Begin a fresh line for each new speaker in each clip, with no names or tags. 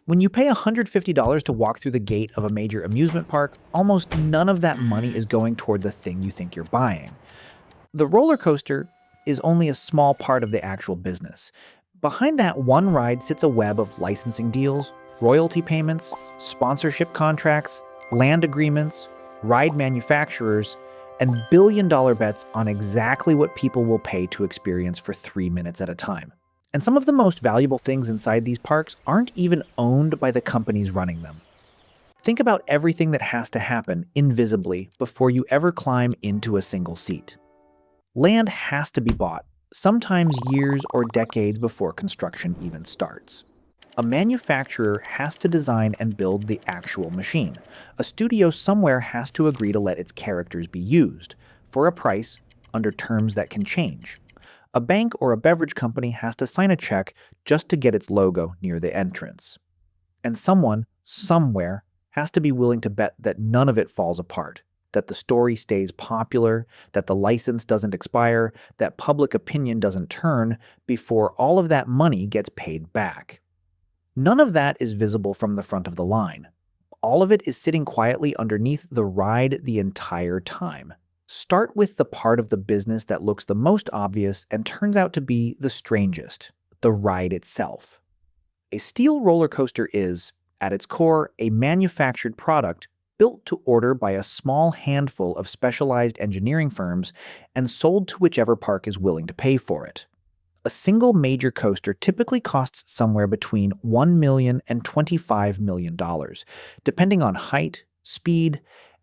When you pay $150 to walk through the gate of a major amusement park, almost none of that money is going toward the thing you think you're buying. The roller coaster is only a small part of the actual business. Behind that one ride sits a web of licensing deals, royalty payments, sponsorship contracts, land agreements, ride manufacturers, and billion-dollar bets on exactly what people will pay to experience for 3 minutes at a time. And some of the most valuable things inside these parks aren't even owned by the companies running them. Think about everything that has to happen invisibly before you ever climb into a single seat. Land has to be bought, sometimes years or decades before construction even starts. A manufacturer has to design and build the actual machine. A studio somewhere has to agree to let its characters be used, for a price, under terms that can change. A bank or a beverage company has to sign a check just to get its logo near the entrance. And someone, somewhere, has to be willing to bet that none of it falls apart, that the story stays popular, that the license doesn't expire, that public opinion doesn't turn before all of that money gets paid back. None of that is visible from the front of the line. All of it is sitting quietly underneath the ride the entire time. Start with the part of the business that looks the most obvious and turns out to be the strangest, the ride itself. A steel roller coaster is, at its core, a manufactured product built to order by a small handful of specialized engineering firms and sold to whichever park is willing to pay for it. A single major coaster typically costs somewhere between $1 million and $25 million, depending on height, speed,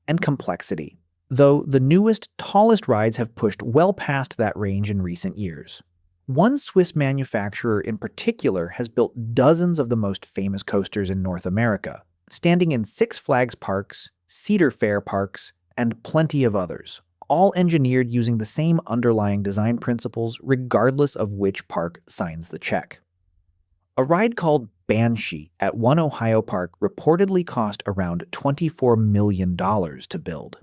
and complexity, though the newest, tallest rides have pushed well past that range in recent years. One Swiss manufacturer in particular has built dozens of the most famous coasters in North America, standing in Six Flags parks, Cedar Fair parks, and plenty of others, all engineered using the same underlying design principles regardless of which park signs the check. A ride called Banshee at one Ohio park reportedly cost around $24 million to build.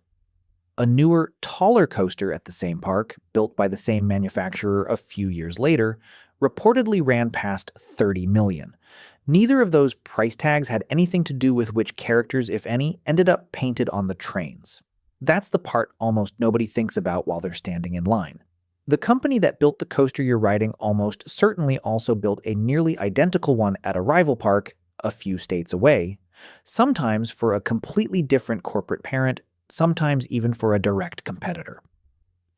A newer, taller coaster at the same park, built by the same manufacturer a few years later, reportedly ran past $30 million. Neither of those price tags had anything to do with which characters, if any, ended up painted on the trains. That's the part almost nobody thinks about while they're standing in line. The company that built the coaster you're riding almost certainly also built a nearly identical one at a rival park a few states away, sometimes for a completely different corporate parent, sometimes even for a direct competitor.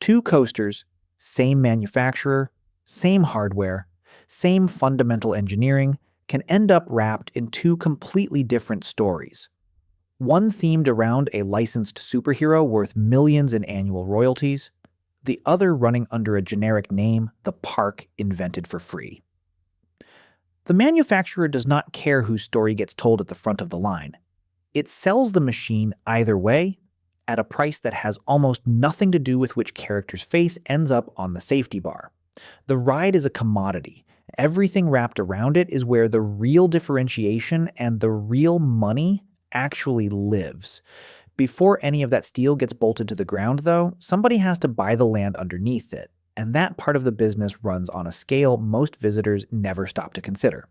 Two coasters, same manufacturer, same hardware, same fundamental engineering, can end up wrapped in two completely different stories. One themed around a licensed superhero worth millions in annual royalties, the other running under a generic name the park invented for free. The manufacturer does not care whose story gets told at the front of the line. It sells the machine either way, at a price that has almost nothing to do with which character's face ends up on the safety bar. The ride is a commodity. Everything wrapped around it is where the real differentiation and the real money actually lives. Before any of that steel gets bolted to the ground, though, somebody has to buy the land underneath it, and that part of the business runs on a scale most visitors never stop to consider.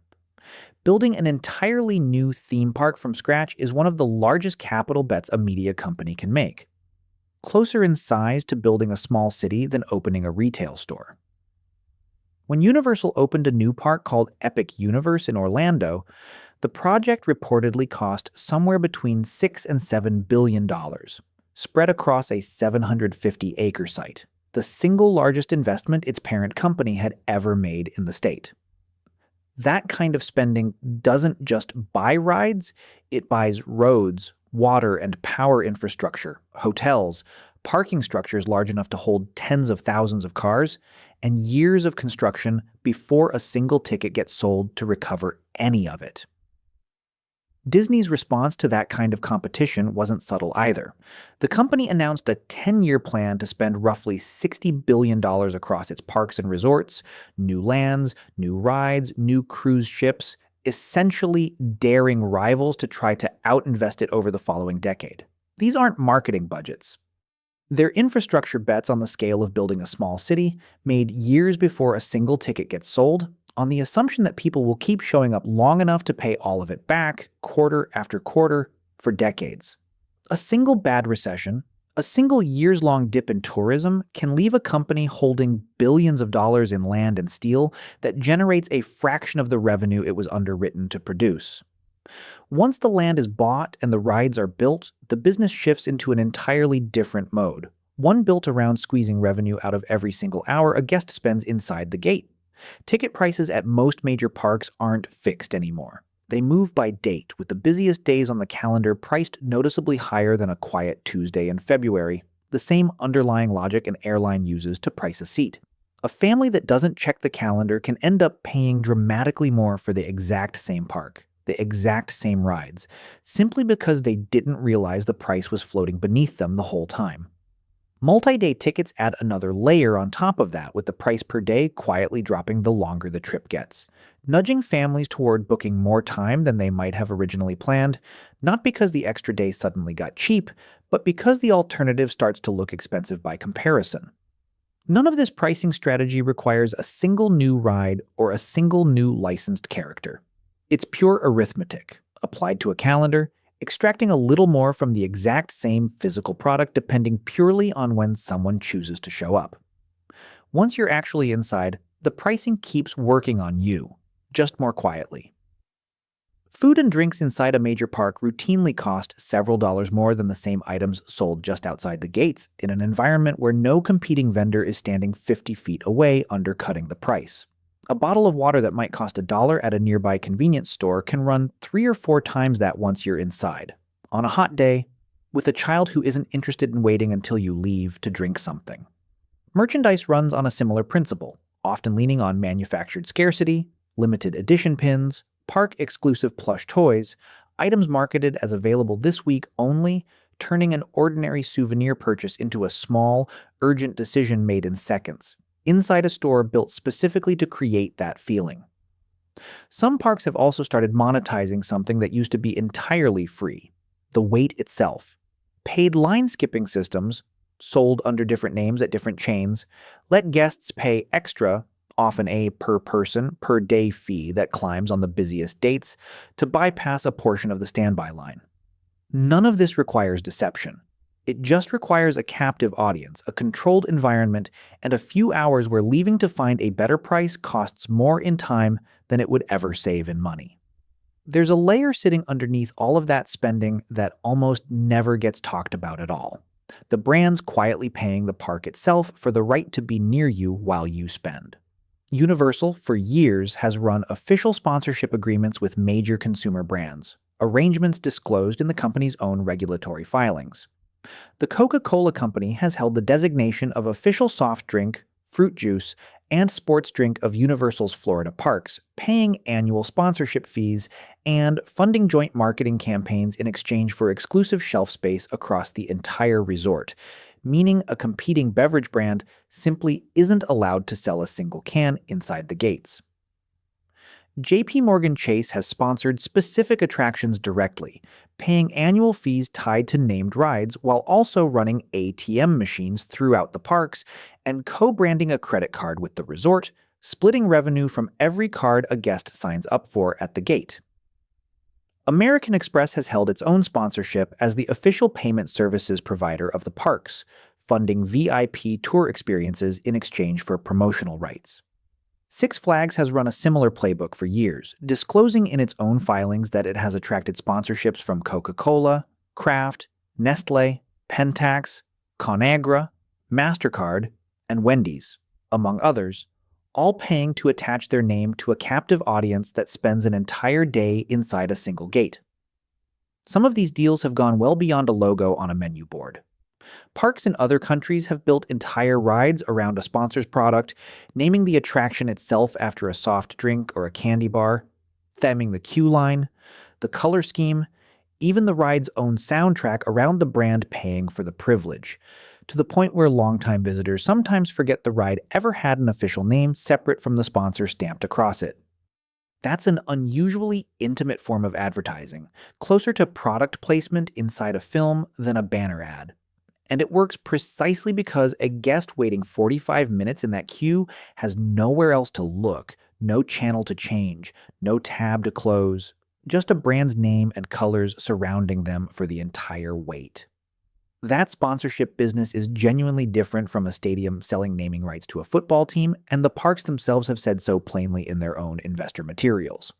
Building an entirely new theme park from scratch is one of the largest capital bets a media company can make. Closer in size to building a small city than opening a retail store. When Universal opened a new park called Epic Universe in Orlando, the project reportedly cost somewhere between $6 and $7 billion, spread across a 750-acre site, the single largest investment its parent company had ever made in the state. That kind of spending doesn't just buy rides, it buys roads, water and power infrastructure, hotels, parking structures large enough to hold tens of thousands of cars, and years of construction before a single ticket gets sold to recover any of it. Disney's response to that kind of competition wasn't subtle either. The company announced a 10-year plan to spend roughly $60 billion across its parks and resorts, new lands, new rides, new cruise ships, essentially daring rivals to try to outinvest it over the following decade. These aren't marketing budgets. They're infrastructure bets on the scale of building a small city, made years before a single ticket gets sold, on the assumption that people will keep showing up long enough to pay all of it back, quarter after quarter, for decades. A single bad recession, a single years-long dip in tourism can leave a company holding billions of dollars in land and steel that generates a fraction of the revenue it was underwritten to produce. Once the land is bought and the rides are built, the business shifts into an entirely different mode, one built around squeezing revenue out of every single hour a guest spends inside the gate. Ticket prices at most major parks aren't fixed anymore. They move by date, with the busiest days on the calendar priced noticeably higher than a quiet Tuesday in February, the same underlying logic an airline uses to price a seat. A family that doesn't check the calendar can end up paying dramatically more for the exact same park, the exact same rides, simply because they didn't realize the price was floating beneath them the whole time. Multi-day tickets add another layer on top of that, with the price per day quietly dropping the longer the trip gets, nudging families toward booking more time than they might have originally planned, not because the extra day suddenly got cheap, but because the alternative starts to look expensive by comparison. None of this pricing strategy requires a single new ride or a single new licensed character. It's pure arithmetic, applied to a calendar, extracting a little more from the exact same physical product depending purely on when someone chooses to show up. Once you're actually inside, the pricing keeps working on you, just more quietly. Food and drinks inside a major park routinely cost several dollars more than the same items sold just outside the gates in an environment where no competing vendor is standing 50 feet away undercutting the price. A bottle of water that might cost $1 at a nearby convenience store can run 3 or 4 times that once you're inside, on a hot day, with a child who isn't interested in waiting until you leave to drink something. Merchandise runs on a similar principle, often leaning on manufactured scarcity, limited edition pins, park-exclusive plush toys, items marketed as available this week only, turning an ordinary souvenir purchase into a small, urgent decision made in seconds, inside a store built specifically to create that feeling. Some parks have also started monetizing something that used to be entirely free: the wait itself. Paid line-skipping systems, sold under different names at different chains, let guests pay extra, often a per-person, per-day fee that climbs on the busiest dates, to bypass a portion of the standby line. None of this requires deception. It just requires a captive audience, a controlled environment, and a few hours where leaving to find a better price costs more in time than it would ever save in money. There's a layer sitting underneath all of that spending that almost never gets talked about at all. The brands quietly paying the park itself for the right to be near you while you spend. Universal, for years, has run official sponsorship agreements with major consumer brands, arrangements disclosed in the company's own regulatory filings. The Coca-Cola Company has held the designation of official soft drink, fruit juice, and sports drink of Universal's Florida parks, paying annual sponsorship fees and funding joint marketing campaigns in exchange for exclusive shelf space across the entire resort, meaning a competing beverage brand simply isn't allowed to sell a single can inside the gates. JP Morgan Chase has sponsored specific attractions directly, paying annual fees tied to named rides while also running ATM machines throughout the parks and co-branding a credit card with the resort, splitting revenue from every card a guest signs up for at the gate. American Express has held its own sponsorship as the official payment services provider of the parks, funding VIP tour experiences in exchange for promotional rights. Six Flags has run a similar playbook for years, disclosing in its own filings that it has attracted sponsorships from Coca-Cola, Kraft, Nestlé, Pentax, Conagra, MasterCard, and Wendy's, among others, all paying to attach their name to a captive audience that spends an entire day inside a single gate. Some of these deals have gone well beyond a logo on a menu board. Parks in other countries have built entire rides around a sponsor's product, naming the attraction itself after a soft drink or a candy bar, theming the queue line, the color scheme, even the ride's own soundtrack around the brand paying for the privilege, to the point where longtime visitors sometimes forget the ride ever had an official name separate from the sponsor stamped across it. That's an unusually intimate form of advertising, closer to product placement inside a film than a banner ad. And it works precisely because a guest waiting 45 minutes in that queue has nowhere else to look, No channel to change, no tab to close, just a brand's name and colors surrounding them for the entire wait. That sponsorship business is genuinely different from a stadium selling naming rights to a football team, and the parks themselves have said so plainly in their own investor materials.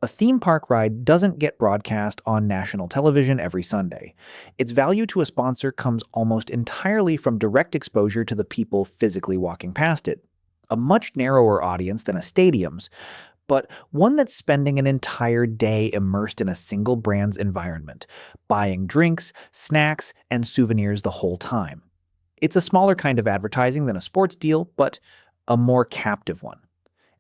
A theme park ride doesn't get broadcast on national television every Sunday. Its value to a sponsor comes almost entirely from direct exposure to the people physically walking past it. A much narrower audience than a stadium's, but one that's spending an entire day immersed in a single brand's environment, buying drinks, snacks, and souvenirs the whole time. It's a smaller kind of advertising than a sports deal, but a more captive one.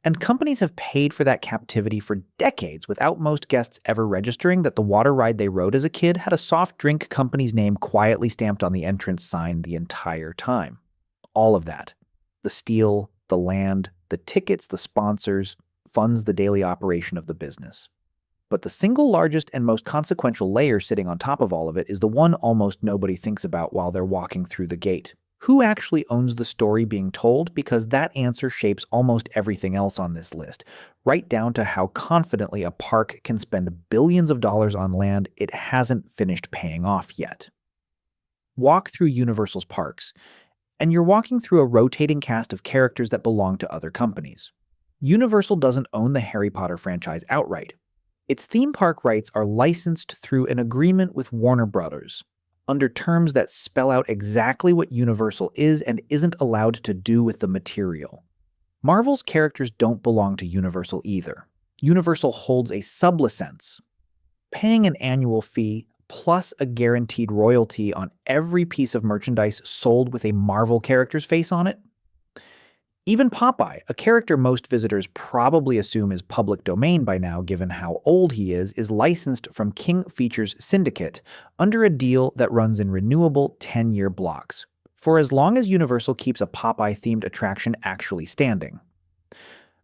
And companies have paid for that captivity for decades without most guests ever registering that the water ride they rode as a kid had a soft drink company's name quietly stamped on the entrance sign the entire time. All of that. The steel, the land, the tickets, the sponsors, funds the daily operation of the business. But the single largest and most consequential layer sitting on top of all of it is the one almost nobody thinks about while they're walking through the gate. Who actually owns the story being told? Because that answer shapes almost everything else on this list, right down to how confidently a park can spend billions of dollars on land it hasn't finished paying off yet. Walk through Universal's parks, and you're walking through a rotating cast of characters that belong to other companies. Universal doesn't own the Harry Potter franchise outright. Its theme park rights are licensed through an agreement with Warner Brothers, under terms that spell out exactly what Universal is and isn't allowed to do with the material. Marvel's characters don't belong to Universal either. Universal holds a sublicense, paying an annual fee plus a guaranteed royalty on every piece of merchandise sold with a Marvel character's face on it. Even Popeye, a character most visitors probably assume is public domain by now given how old he is licensed from King Features Syndicate under a deal that runs in renewable 10-year blocks, for as long as Universal keeps a Popeye-themed attraction actually standing.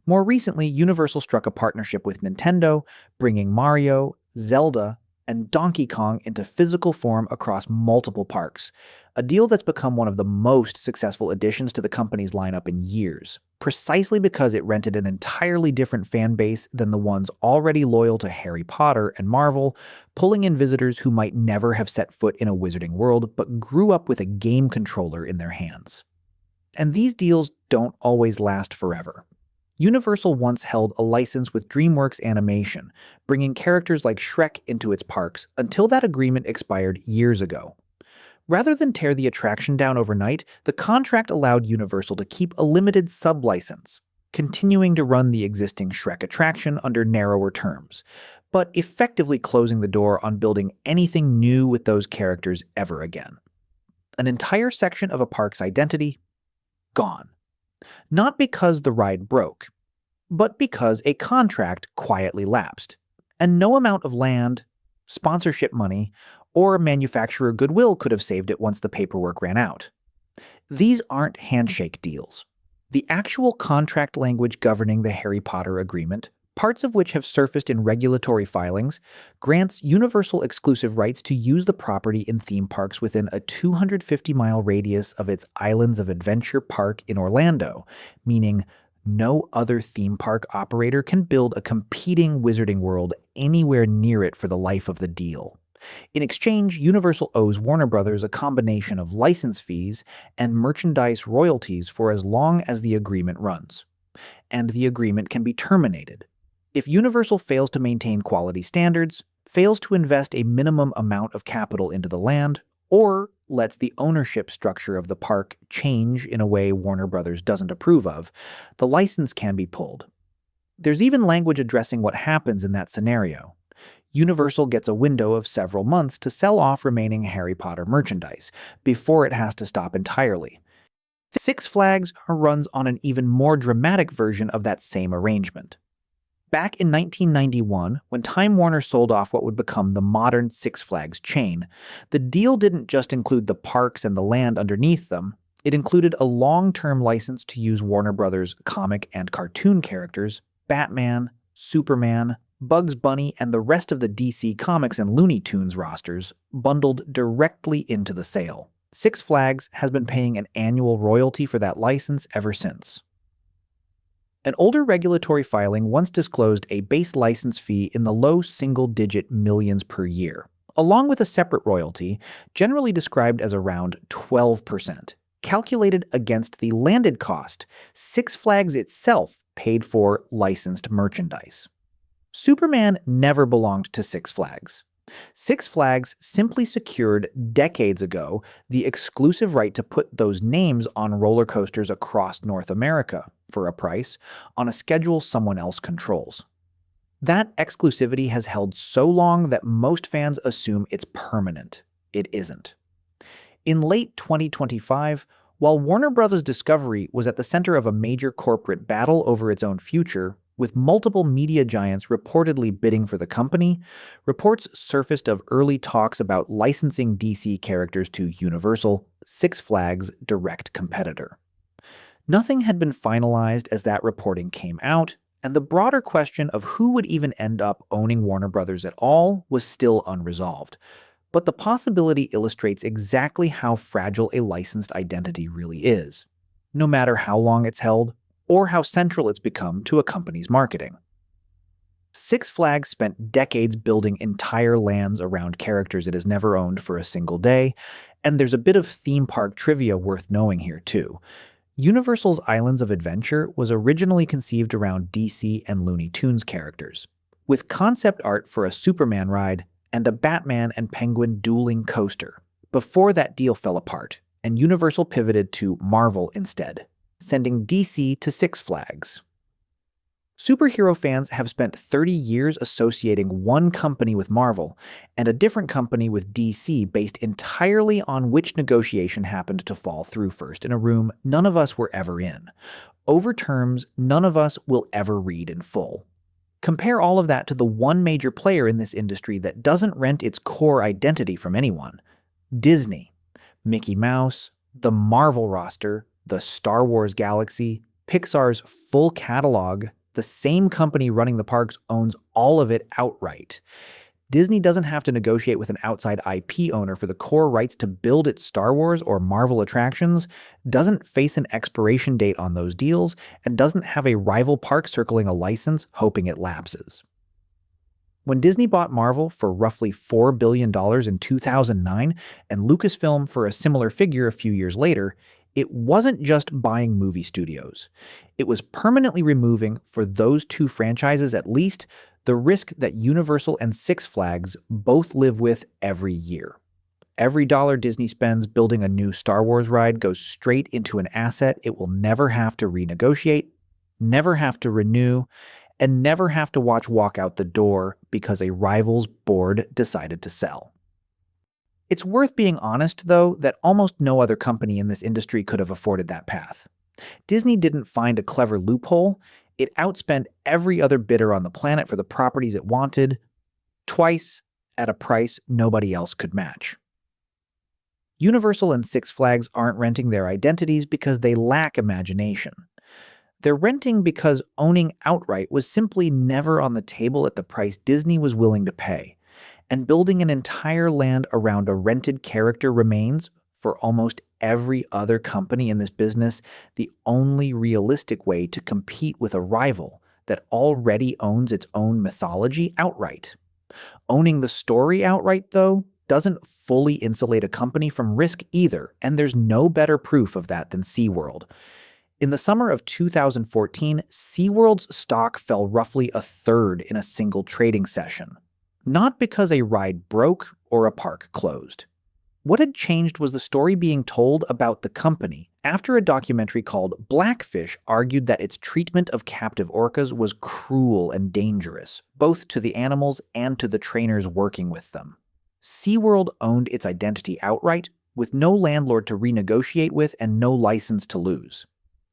More recently, Universal struck a partnership with Nintendo, bringing Mario, Zelda, and Donkey Kong into physical form across multiple parks, a deal that's become one of the most successful additions to the company's lineup in years, precisely because it rented an entirely different fan base than the ones already loyal to Harry Potter and Marvel, pulling in visitors who might never have set foot in a Wizarding World but grew up with a game controller in their hands. And these deals don't always last forever. Universal once held a license with DreamWorks Animation, bringing characters like Shrek into its parks until that agreement expired years ago. Rather than tear the attraction down overnight, the contract allowed Universal to keep a limited sub-license, continuing to run the existing Shrek attraction under narrower terms, but effectively closing the door on building anything new with those characters ever again. An entire section of a park's identity, gone. Not because the ride broke, but because a contract quietly lapsed, and no amount of land, sponsorship money, or manufacturer goodwill could have saved it once the paperwork ran out. These aren't handshake deals. The actual contract language governing the Harry Potter agreement, parts of which have surfaced in regulatory filings, grants Universal exclusive rights to use the property in theme parks within a 250-mile radius of its Islands of Adventure park in Orlando, meaning no other theme park operator can build a competing Wizarding World anywhere near it for the life of the deal. In exchange, Universal owes Warner Brothers a combination of license fees and merchandise royalties for as long as the agreement runs. And the agreement can be terminated if Universal fails to maintain quality standards, fails to invest a minimum amount of capital into the land, or lets the ownership structure of the park change in a way Warner Brothers doesn't approve of, the license can be pulled. There's even language addressing what happens in that scenario. Universal gets a window of several months to sell off remaining Harry Potter merchandise before it has to stop entirely. Six Flags runs on an even more dramatic version of that same arrangement. Back in 1991, when Time Warner sold off what would become the modern Six Flags chain, the deal didn't just include the parks and the land underneath them, it included a long-term license to use Warner Brothers' comic and cartoon characters, Batman, Superman, Bugs Bunny, and the rest of the DC Comics and Looney Tunes rosters bundled directly into the sale. Six Flags has been paying an annual royalty for that license ever since. An older regulatory filing once disclosed a base license fee in the low single-digit millions per year, along with a separate royalty, generally described as around 12%, calculated against the landed cost Six Flags itself paid for licensed merchandise. Superman never belonged to Six Flags. Six Flags simply secured decades ago the exclusive right to put those names on roller coasters across North America, for a price, on a schedule someone else controls. That exclusivity has held so long that most fans assume it's permanent. It isn't. In late 2025, while Warner Bros. Discovery was at the center of a major corporate battle over its own future, with multiple media giants reportedly bidding for the company, reports surfaced of early talks about licensing DC characters to Universal, Six Flags' direct competitor. Nothing had been finalized as that reporting came out, and the broader question of who would even end up owning Warner Bros. At all was still unresolved. But the possibility illustrates exactly how fragile a licensed identity really is, no matter how long it's held or how central it's become to a company's marketing. Six Flags spent decades building entire lands around characters it has never owned for a single day, and there's a bit of theme park trivia worth knowing here too. Universal's Islands of Adventure was originally conceived around DC and Looney Tunes characters, with concept art for a Superman ride and a Batman and Penguin dueling coaster, before that deal fell apart, and Universal pivoted to Marvel instead, sending DC to Six Flags. Superhero fans have spent 30 years associating one company with Marvel and a different company with DC based entirely on which negotiation happened to fall through first in a room none of us were ever in, over terms none of us will ever read in full. Compare all of that to the one major player in this industry that doesn't rent its core identity from anyone: Disney. Mickey Mouse, the Marvel roster, the Star Wars galaxy, Pixar's full catalog. The same company running the parks owns all of it outright. Disney doesn't have to negotiate with an outside IP owner for the core rights to build its Star Wars or Marvel attractions, doesn't face an expiration date on those deals, and doesn't have a rival park circling a license hoping it lapses. When Disney bought Marvel for roughly $4 billion in 2009 and Lucasfilm for a similar figure a few years later, it wasn't just buying movie studios. It was permanently removing, for those two franchises at least, the risk that Universal and Six Flags both live with every year. Every dollar Disney spends building a new Star Wars ride goes straight into an asset it will never have to renegotiate, never have to renew, and never have to watch walk out the door because a rival's board decided to sell. It's worth being honest, though, that almost no other company in this industry could have afforded that path. Disney didn't find a clever loophole. It outspent every other bidder on the planet for the properties it wanted, twice at a price nobody else could match. Universal and Six Flags aren't renting their identities because they lack imagination. They're renting because owning outright was simply never on the table at the price Disney was willing to pay. And building an entire land around a rented character remains, for almost every other company in this business, the only realistic way to compete with a rival that already owns its own mythology outright. Owning the story outright, though, doesn't fully insulate a company from risk either, and there's no better proof of that than SeaWorld. In the summer of 2014, SeaWorld's stock fell roughly a third in a single trading session. Not because a ride broke or a park closed. What had changed was the story being told about the company after a documentary called Blackfish argued that its treatment of captive orcas was cruel and dangerous, both to the animals and to the trainers working with them. SeaWorld owned its identity outright, with no landlord to renegotiate with and no license to lose.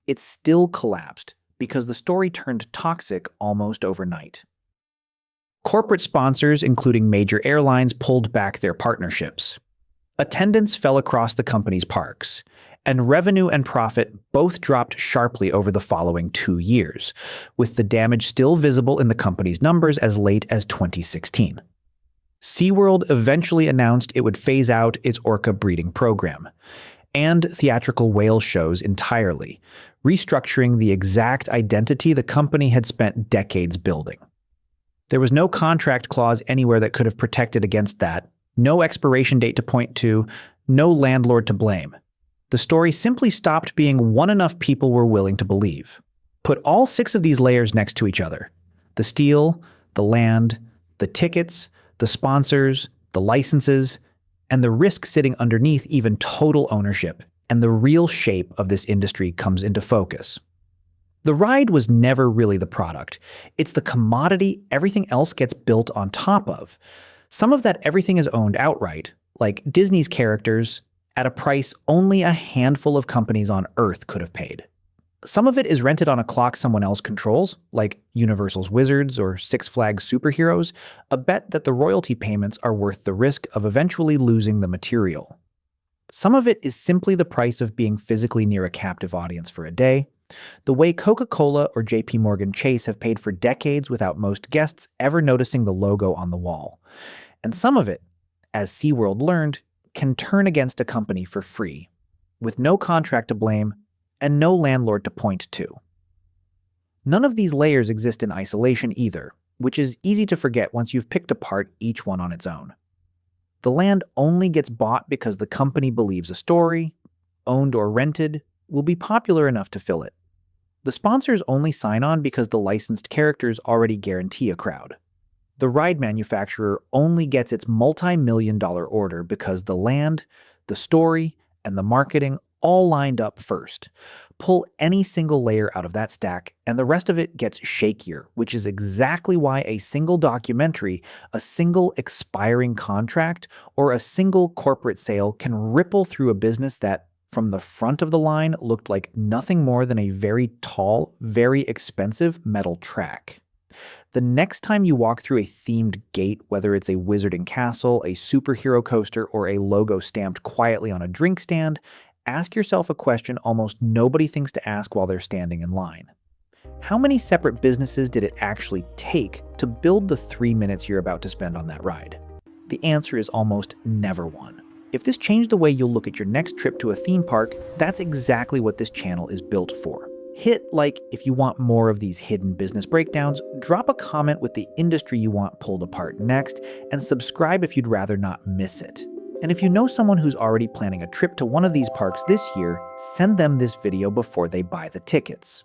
It still collapsed because the story turned toxic almost overnight. Corporate sponsors, including major airlines, pulled back their partnerships. Attendance fell across the company's parks, and revenue and profit both dropped sharply over the following 2 years, with the damage still visible in the company's numbers as late as 2016. SeaWorld eventually announced it would phase out its orca breeding program, and theatrical whale shows entirely, restructuring the exact identity the company had spent decades building. There was no contract clause anywhere that could have protected against that, no expiration date to point to, no landlord to blame. The story simply stopped being one enough people were willing to believe. Put all 6 of these layers next to each other: the steel, the land, the tickets, the sponsors, the licenses, and the risk sitting underneath even total ownership, and the real shape of this industry comes into focus. The ride was never really the product. It's the commodity everything else gets built on top of. Some of that everything is owned outright, like Disney's characters, at a price only a handful of companies on Earth could have paid. Some of it is rented on a clock someone else controls, like Universal's Wizards or Six Flags Superheroes, a bet that the royalty payments are worth the risk of eventually losing the material. Some of it is simply the price of being physically near a captive audience for a day, the way Coca-Cola or JP Morgan Chase have paid for decades without most guests ever noticing the logo on the wall. And some of it, as SeaWorld learned, can turn against a company for free, with no contract to blame and no landlord to point to. None of these layers exist in isolation either, which is easy to forget once you've picked apart each one on its own. The land only gets bought because the company believes a story, owned or rented, will be popular enough to fill it. The sponsors only sign on because the licensed characters already guarantee a crowd. The ride manufacturer only gets its multi-million-dollar order because the land, the story, and the marketing all lined up first. Pull any single layer out of that stack, and the rest of it gets shakier, which is exactly why a single documentary, a single expiring contract, or a single corporate sale can ripple through a business that, from the front of the line, looked like nothing more than a very tall, very expensive metal track. The next time you walk through a themed gate, whether it's a wizarding castle, a superhero coaster, or a logo stamped quietly on a drink stand, ask yourself a question almost nobody thinks to ask while they're standing in line. How many separate businesses did it actually take to build the 3 minutes you're about to spend on that ride? The answer is almost never one. If this changed the way you'll look at your next trip to a theme park, that's exactly what this channel is built for. Hit like if you want more of these hidden business breakdowns, drop a comment with the industry you want pulled apart next, and subscribe if you'd rather not miss it. And if you know someone who's already planning a trip to one of these parks this year, send them this video before they buy the tickets.